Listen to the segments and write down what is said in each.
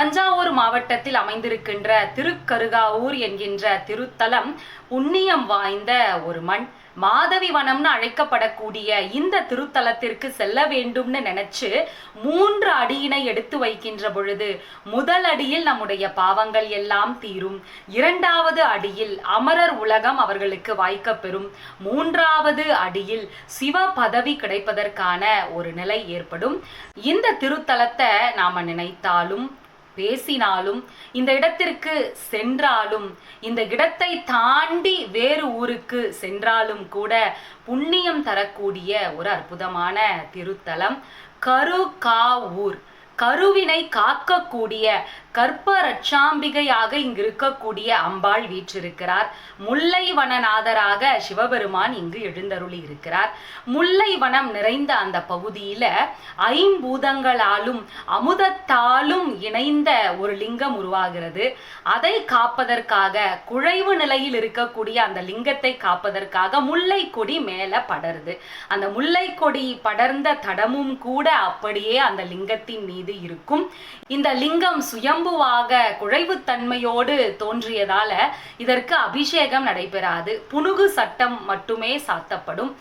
தஞ்சாவூர் மாவட்டத்தில் அமைந்திருக்கின்ற திருக்கருகாவூர் என்கின்ற திருத்தலம் புண்ணியம் வாய்ந்த ஒரு மண். மாதவி வனம்னு அழைக்கப்படக்கூடிய இந்த திருத்தலத்திற்கு செல்ல வேண்டும்னு நினைச்சு 3 அடியினை எடுத்து வைக்கின்ற பொழுது முதல் அடியில் நம்முடைய பாவங்கள் எல்லாம் தீரும், 2வது அடியில் அமரர் உலகம் அவர்களுக்கு வாய்க்கப்பெறும், 3வது அடியில் சிவ பதவி கிடைப்பதற்கான ஒரு நிலை ஏற்படும். இந்த திருத்தலத்தை நாம நினைத்தாலும் பேசினாலும், இந்த இடத்திற்கு சென்றாலும், இந்த இடத்தை தாண்டி வேறு ஊருக்கு சென்றாலும் கூட புண்ணியம் தரக்கூடிய ஒரு அற்புதமான திருத்தலம் கருகாவூர். கருவினை காக்கக்கூடிய கற்ப ரட்சாம்பிகையாக இங்கு இருக்கக்கூடிய அம்பாள் வீற்றிருக்கிறார். முல்லை வனநாதராக சிவபெருமான் இங்கு எழுந்தருளி இருக்கிறார். முல்லை வனம் நிறைந்த அந்த பகுதியில 5 பூதங்களாலும் அமுதத்தாலும் இணைந்த ஒரு லிங்கம் உருவாகிறது. அதை காப்பதற்காக, குழைவு நிலையில் இருக்கக்கூடிய அந்த லிங்கத்தை காப்பதற்காக முல்லை கொடி மேல படருது. அந்த முல்லை கொடி படர்ந்த தடமும் கூட அப்படியே அந்த லிங்கத்தின் மீது இருக்கும். இந்த லிங்கம் சுயம்புவாக குழைவு தன்மையோடு தோன்றியதால இதற்கு அபிஷேகம் நடைபெறாது. புனுகு சட்டம் மட்டுமே சாத்தப்படும்.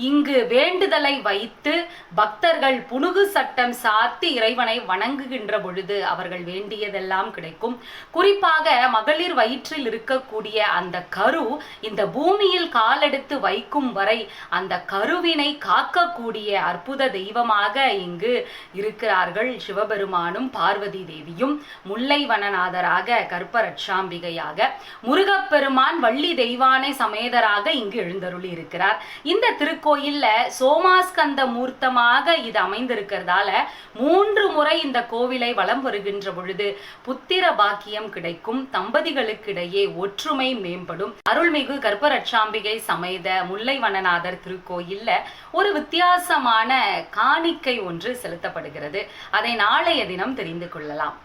இங்கு வேண்டுதலை வைத்து பக்தர்கள் புனுகு சட்டம் சாத்தி இறைவனை வணங்குகின்ற பொழுது அவர்கள் வேண்டியதெல்லாம் கிடைக்கும். குறிப்பாக மகளிர் வயிற்றில் இருக்கக்கூடிய அந்த கரு இந்த பூமியில் காலெடுத்து வைக்கும் வரை அந்த கருவினை காக்கக்கூடிய அற்புத தெய்வமாக இங்கு இருக்கிறார்கள் சிவபெருமானும் பார்வதி தேவியும். முல்லை வனநாதராக கற்ப ரட்சாம்பிகையாக, முருகப்பெருமான் வள்ளி தெய்வானை சமேதராக இங்கு எழுந்தருளி இருக்கிறார். இந்த திருக்கோயில்ல சோமாஸ்கந்த மூர்த்தமாக இது அமைந்திருக்கிறதால 3 முறை இந்த கோவிலை வலம் வருகின்ற பொழுது புத்திர பாக்கியம் கிடைக்கும். தம்பதிகளுக்கிடையே ஒற்றுமை மேம்படும். அருள்மிகு கற்ப ரட்சாம்பிகை சமேத முல்லை வனநாதர் திருக்கோயில்ல ஒரு வித்தியாசமான காணிக்கை ஒன்று செலுத்தப்படுகிறது. அதை நாளைய தினம் தெரிந்து கொள்ளலாம்.